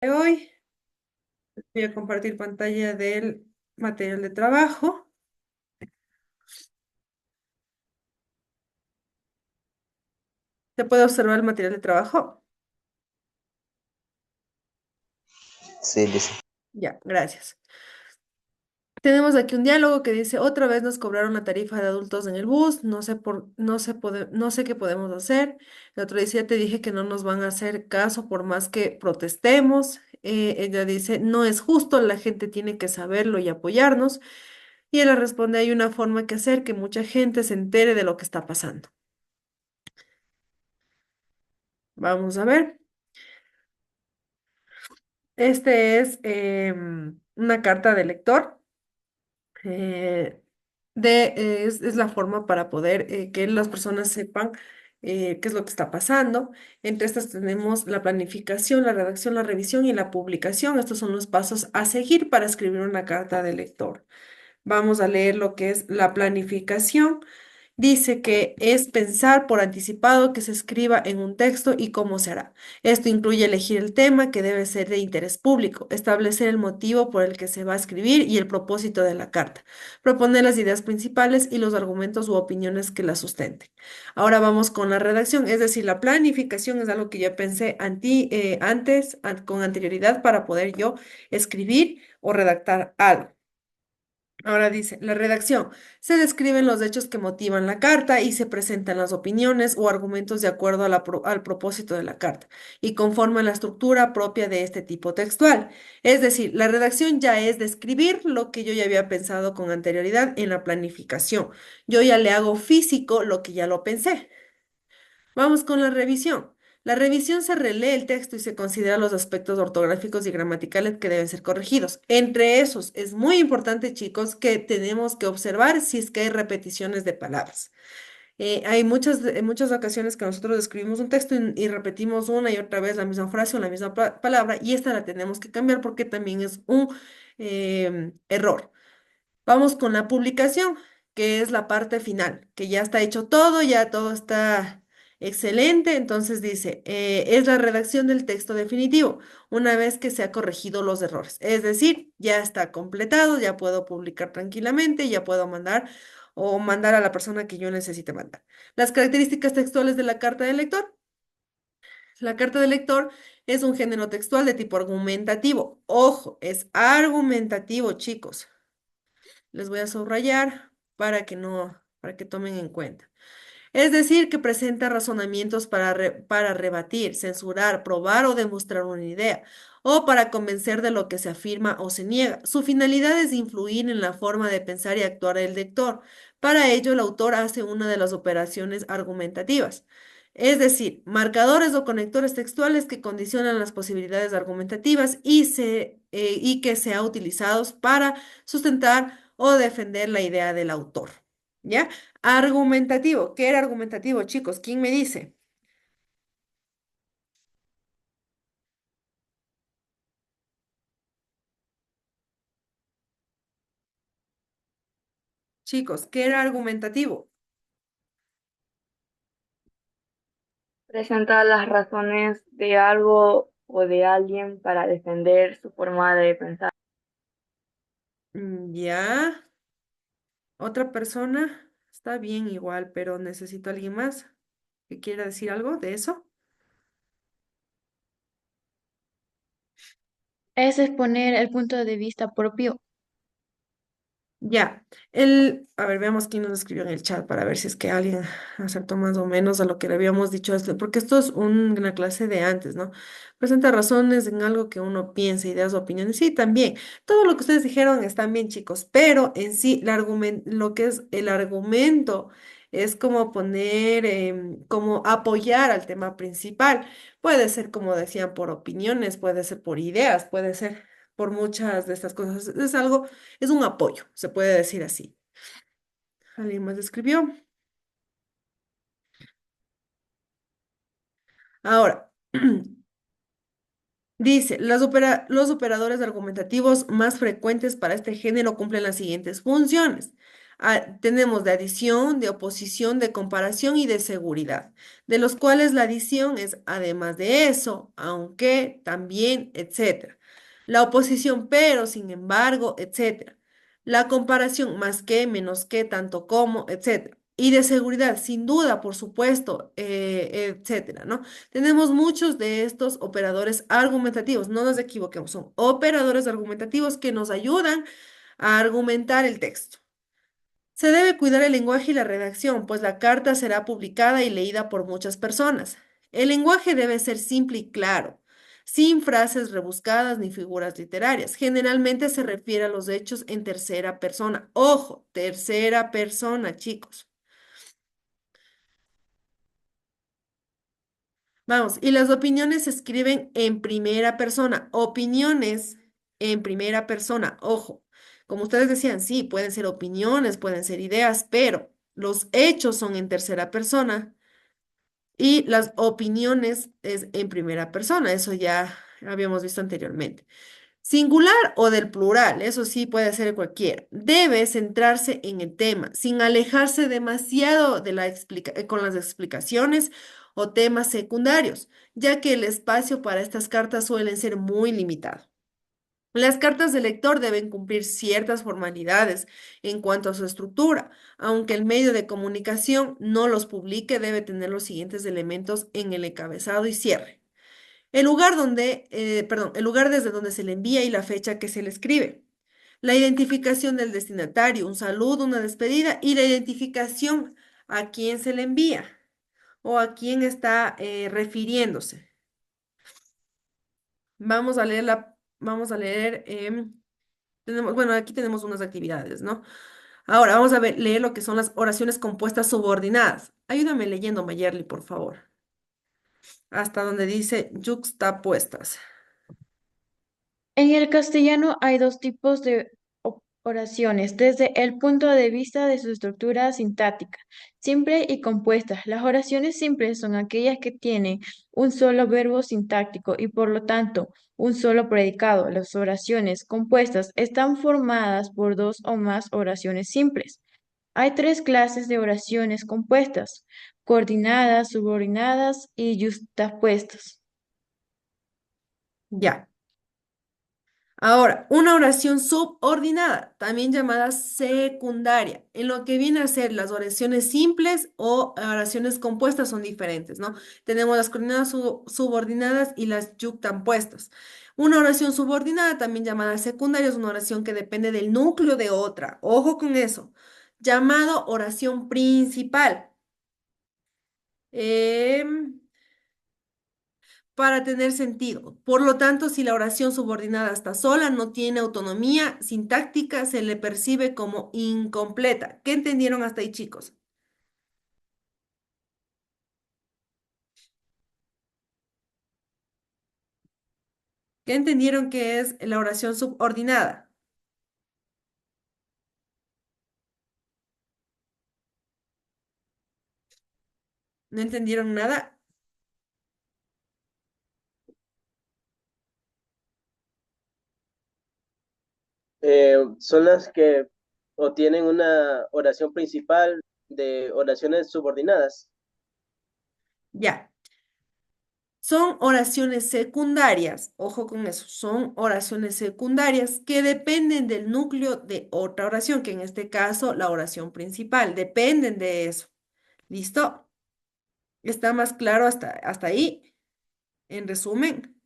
De hoy voy a compartir pantalla del material de trabajo. ¿Se puede observar el material de trabajo? Sí, Lisa. Ya, gracias. Tenemos aquí un diálogo que dice, otra vez nos cobraron la tarifa de adultos en el bus, no sé qué podemos hacer. El otro dice, ya te dije que no nos van a hacer caso por más que protestemos. Ella dice, no es justo, la gente tiene que saberlo y apoyarnos. Y él le responde, hay una forma que hacer que mucha gente se entere de lo que está pasando. Vamos a ver. Este es una carta de lector. eh, es la forma para poder que las personas sepan qué es lo que está pasando. Entre estas tenemos la planificación, la redacción, la revisión y la publicación. Estos son los pasos a seguir para escribir una carta de lector. Vamos a leer lo que es la planificación. Dice que es pensar por anticipado que se escriba en un texto y cómo se hará. Esto incluye elegir el tema que debe ser de interés público, establecer el motivo por el que se va a escribir y el propósito de la carta, proponer las ideas principales y los argumentos u opiniones que la sustenten. Ahora vamos con la redacción, es decir, la planificación es algo que yo pensé con anterioridad para poder yo escribir o redactar algo. Ahora dice, la redacción. Se describen los hechos que motivan la carta y se presentan las opiniones o argumentos de acuerdo a al propósito de la carta y conforme a la estructura propia de este tipo textual. Es decir, la redacción ya es describir lo que yo ya había pensado con anterioridad en la planificación. Yo ya le hago físico lo que ya lo pensé. Vamos con la revisión. La revisión se relee el texto y se considera los aspectos ortográficos y gramaticales que deben ser corregidos. Entre esos, es muy importante, chicos, que tenemos que observar si es que hay repeticiones de palabras. Hay en muchas ocasiones que nosotros escribimos un texto y repetimos una y otra vez la misma frase o la misma palabra y esta la tenemos que cambiar porque también es un error. Vamos con la publicación, que es la parte final, que ya está hecho todo, ya todo está excelente. Entonces dice, es la redacción del texto definitivo, una vez que se ha corregido los errores. Es decir, ya está completado, ya puedo publicar tranquilamente, ya puedo mandar o mandar a la persona que yo necesite mandar. Las características textuales de la carta del lector. La carta del lector es un género textual de tipo argumentativo. Ojo, es argumentativo, chicos. Les voy a subrayar para que tomen en cuenta. Es decir, que presenta razonamientos para rebatir, censurar, probar o demostrar una idea, o para convencer de lo que se afirma o se niega. Su finalidad es influir en la forma de pensar y actuar del lector. Para ello, el autor hace una de las operaciones argumentativas. Es decir, marcadores o conectores textuales que condicionan las posibilidades argumentativas y que sean utilizados para sustentar o defender la idea del autor. ¿Ya? Argumentativo. ¿Qué era argumentativo, chicos? ¿Quién me dice? Chicos, ¿qué era argumentativo? Presenta las razones de algo o de alguien para defender su forma de pensar. Ya. ¿Otra persona? Está bien igual, pero necesito a alguien más que quiera decir algo de eso. Es exponer el punto de vista propio. Ya, a ver, veamos quién nos escribió en el chat para ver si es que alguien acertó más o menos a lo que le habíamos dicho, porque esto es una clase de antes, ¿no? Presenta razones en algo que uno piensa, ideas, opiniones, sí, también. Todo lo que ustedes dijeron están bien, chicos, pero en sí, lo que es el argumento es como poner, como apoyar al tema principal. Puede ser, como decían, por opiniones, puede ser por ideas, puede ser por muchas de estas cosas. Es algo es un apoyo, se puede decir así. ¿Alguien más escribió? Ahora, dice, los operadores argumentativos más frecuentes para este género cumplen las siguientes funciones. Tenemos de adición, de oposición, de comparación y de seguridad, de los cuales la adición es además de eso, aunque, también, etcétera. La oposición, pero, sin embargo, etcétera. La comparación, más que, menos que, tanto como, etcétera. Y de seguridad, sin duda, por supuesto, etcétera, ¿no? Tenemos muchos de estos operadores argumentativos, no nos equivoquemos, son operadores argumentativos que nos ayudan a argumentar el texto. Se debe cuidar el lenguaje y la redacción, pues la carta será publicada y leída por muchas personas. El lenguaje debe ser simple y claro, sin frases rebuscadas ni figuras literarias. Generalmente se refiere a los hechos en tercera persona. Ojo, tercera persona, chicos. Vamos, y las opiniones se escriben en primera persona. Opiniones en primera persona. Ojo, como ustedes decían, sí, pueden ser opiniones, pueden ser ideas, pero los hechos son en tercera persona y las opiniones es en primera persona. Eso ya habíamos visto anteriormente. Singular o del plural, eso sí puede ser cualquiera. Debe centrarse en el tema, sin alejarse demasiado de con las explicaciones o temas secundarios, ya que el espacio para estas cartas suelen ser muy limitado. Las cartas del lector deben cumplir ciertas formalidades en cuanto a su estructura. Aunque el medio de comunicación no los publique, debe tener los siguientes elementos en el encabezado y cierre. El lugar desde donde se le envía y la fecha que se le escribe. La identificación del destinatario, un saludo, una despedida y la identificación a quién se le envía o a quién está refiriéndose. Vamos a leer, bueno, aquí tenemos unas actividades, ¿no? Ahora vamos a leer lo que son las oraciones compuestas subordinadas. Ayúdame leyendo, Mayerly, por favor. Hasta donde dice yuxtapuestas. En el castellano hay dos tipos de oraciones desde el punto de vista de su estructura sintáctica, simple y compuesta. Las oraciones simples son aquellas que tienen un solo verbo sintáctico y por lo tanto un solo predicado. Las oraciones compuestas están formadas por dos o más oraciones simples. Hay tres clases de oraciones compuestas: coordinadas, subordinadas y yuxtapuestas. Ya. Ahora, una oración subordinada, también llamada secundaria, en lo que viene a ser las oraciones simples o oraciones compuestas son diferentes, ¿no? Tenemos las coordinadas subordinadas y las yuxtapuestas. Una oración subordinada, también llamada secundaria, es una oración que depende del núcleo de otra. Ojo con eso. Llamado oración principal. Em, para tener sentido. Por lo tanto, si la oración subordinada está sola, no tiene autonomía sintáctica, se le percibe como incompleta. ¿Qué entendieron hasta ahí, chicos? ¿Qué entendieron que es la oración subordinada? ¿No entendieron nada? Son las que o tienen una oración principal de oraciones subordinadas. Ya. Son oraciones secundarias, ojo con eso, son oraciones secundarias que dependen del núcleo de otra oración, que en este caso la oración principal, dependen de eso. ¿Listo? ¿Está más claro hasta ahí? En resumen,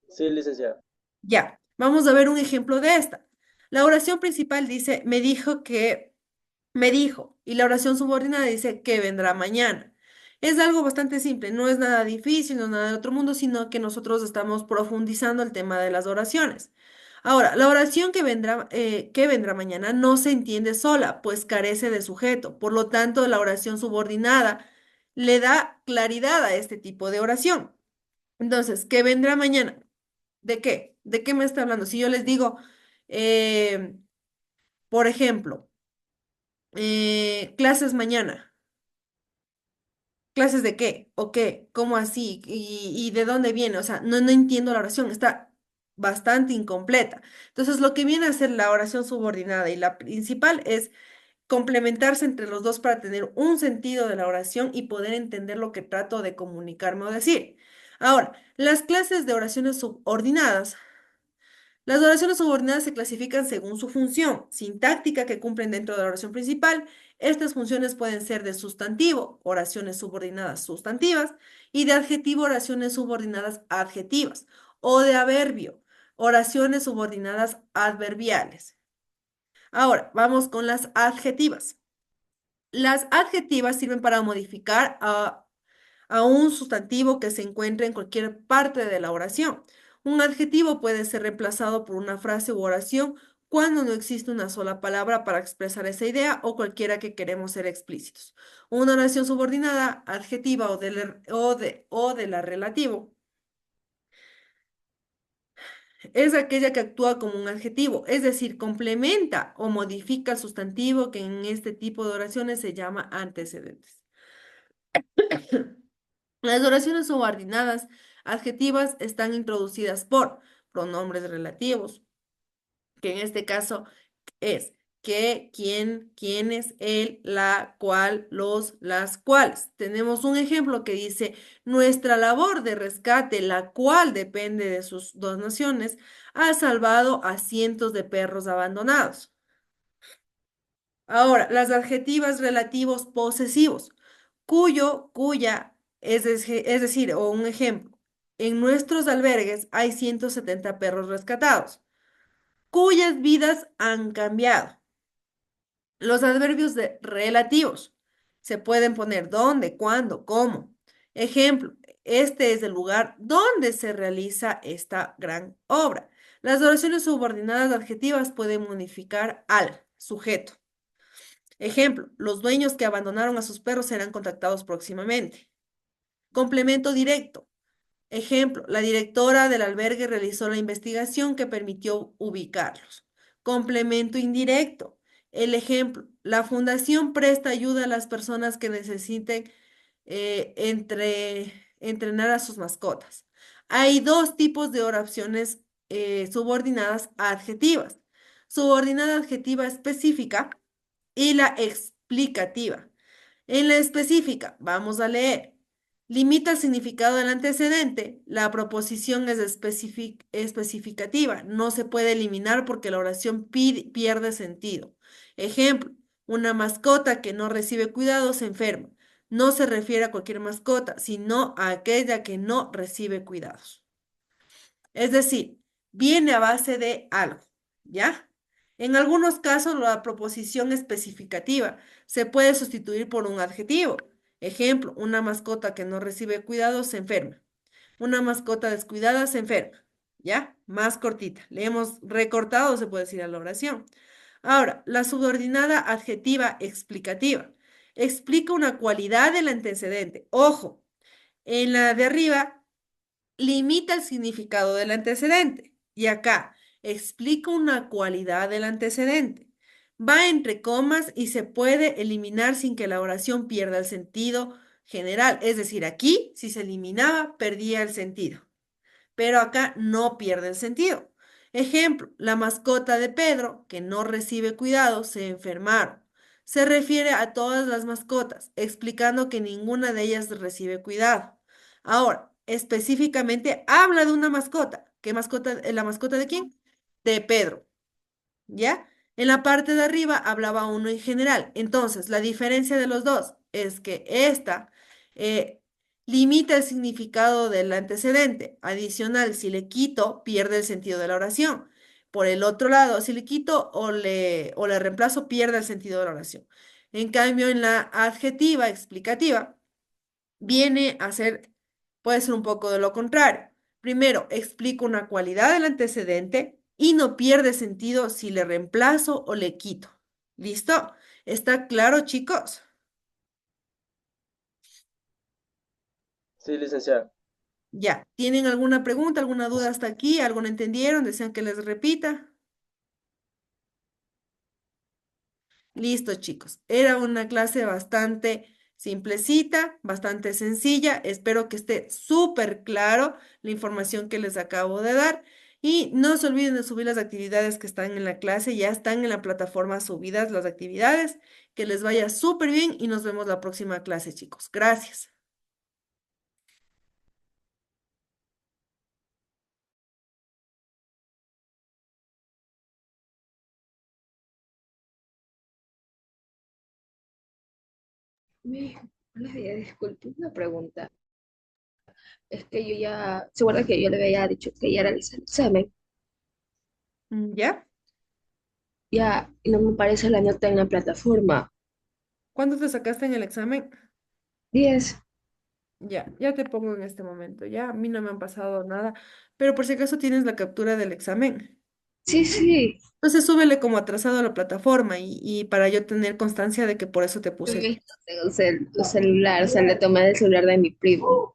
Sí, licenciada. ya, vamos a ver un ejemplo de esta. La oración principal dice, me dijo, y la oración subordinada dice que vendrá mañana. Es algo bastante simple, no es nada difícil, no es nada de otro mundo, sino que nosotros estamos profundizando el tema de las oraciones. Ahora, la oración que vendrá mañana no se entiende sola, pues carece de sujeto. Por lo tanto, la oración subordinada le da claridad a este tipo de oración. Entonces, ¿qué vendrá mañana? ¿De qué? ¿De qué me está hablando? Si yo les digo, eh, por ejemplo, clases mañana, ¿clases de qué? ¿O qué? ¿Cómo así? ¿Y de dónde viene? O sea, no entiendo la oración. Está bastante incompleta. Entonces, lo que viene a ser la oración subordinada y la principal es complementarse entre los dos para tener un sentido de la oración y poder entender lo que trato de comunicarme o decir. Ahora, las clases de oraciones subordinadas. Las oraciones subordinadas se clasifican según su función sintáctica que cumplen dentro de la oración principal. Estas funciones pueden ser de sustantivo, oraciones subordinadas sustantivas, y de adjetivo, oraciones subordinadas adjetivas, o de adverbio, oraciones subordinadas adverbiales. Ahora, vamos con las adjetivas. Las adjetivas sirven para modificar a un sustantivo que se encuentre en cualquier parte de la oración. Un adjetivo puede ser reemplazado por una frase u oración cuando no existe una sola palabra para expresar esa idea o cualquiera que queremos ser explícitos. Una oración subordinada, adjetiva o de la relativo es aquella que actúa como un adjetivo, es decir, complementa o modifica el sustantivo que en este tipo de oraciones se llama antecedentes. Las oraciones subordinadas adjetivas están introducidas por pronombres relativos, que en este caso es que, quién, quiénes, él, la, cual, los, las, cuales. Tenemos un ejemplo que dice, nuestra labor de rescate, la cual depende de sus donaciones, ha salvado a cientos de perros abandonados. Ahora, las adjetivas relativos posesivos, cuyo, cuya, es decir, o un ejemplo, en nuestros albergues hay 170 perros rescatados, cuyas vidas han cambiado. Los adverbios de relativos se pueden poner dónde, cuándo, cómo. Ejemplo, este es el lugar donde se realiza esta gran obra. Las oraciones subordinadas adjetivas pueden modificar al sujeto. Ejemplo, los dueños que abandonaron a sus perros serán contactados próximamente. Complemento directo. Ejemplo, la directora del albergue realizó la investigación que permitió ubicarlos. Complemento indirecto. El ejemplo, la fundación presta ayuda a las personas que necesiten entrenar a sus mascotas. Hay dos tipos de oraciones subordinadas adjetivas. Subordinada adjetiva específica y la explicativa. En la específica, vamos a leer. Limita el significado del antecedente. La proposición es especificativa. No se puede eliminar porque la oración pierde sentido. Ejemplo, una mascota que no recibe cuidado se enferma. No se refiere a cualquier mascota, sino a aquella que no recibe cuidados. Es decir, viene a base de algo, ¿ya? En algunos casos, la proposición especificativa se puede sustituir por un adjetivo. Ejemplo, una mascota que no recibe cuidado se enferma. Una mascota descuidada se enferma. ¿Ya? Más cortita. Le hemos recortado, se puede decir, a la oración. Ahora, la subordinada adjetiva explicativa. Explica una cualidad del antecedente. Ojo, en la de arriba limita el significado del antecedente. Y acá, explica una cualidad del antecedente. Va entre comas y se puede eliminar sin que la oración pierda el sentido general. Es decir, aquí, si se eliminaba, perdía el sentido. Pero acá no pierde el sentido. Ejemplo, la mascota de Pedro, que no recibe cuidado, se enfermaron. Se refiere a todas las mascotas, explicando que ninguna de ellas recibe cuidado. Ahora, específicamente habla de una mascota. ¿Qué mascota? ¿La mascota de quién? De Pedro. ¿Ya? En la parte de arriba hablaba uno en general. Entonces, la diferencia de los dos es que esta eh, limita el significado del antecedente. Adicional, si le quito, pierde el sentido de la oración. Por el otro lado, si le quito o le reemplazo, pierde el sentido de la oración. En cambio, en la adjetiva explicativa, viene a ser, puede ser un poco de lo contrario. Primero, explico una cualidad del antecedente y no pierde sentido si le reemplazo o le quito. ¿Listo? ¿Está claro, chicos? Sí, licenciada. Ya. ¿Tienen alguna pregunta, alguna duda hasta aquí? ¿Algo no entendieron? ¿Desean que les repita? Listo, chicos. Era una clase bastante simplecita, bastante sencilla. Espero que esté súper claro la información que les acabo de dar. Y no se olviden de subir las actividades que están en la clase, ya están en la plataforma subidas las actividades. Que les vaya súper bien y nos vemos la próxima clase, chicos. Gracias. Hola, disculpe, una pregunta. Es que yo ya, se acuerda que yo le había dicho que ya realicé el examen, ¿Ya? ya y no me aparece la nota en la plataforma. ¿Cuándo te sacaste en el examen? 10. Ya te pongo en este momento. Ya a mí no me han pasado nada, pero por si acaso tienes la captura del examen. Sí, sí. Entonces súbele como atrasado a la plataforma y para yo tener constancia de que por eso te Es puse. que no tengo celular, o sea, le tomé el celular de mi primo.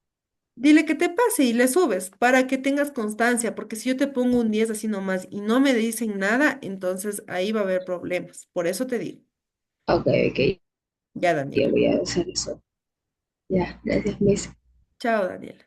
Dile que te pase y le subes para que tengas constancia, porque si yo te pongo un 10 así nomás y no me dicen nada, entonces ahí va a haber problemas. Por eso te digo. Ok, ok, Ya, yo Daniela. voy a hacer eso. Ya, gracias, Miss. Chao, Daniela.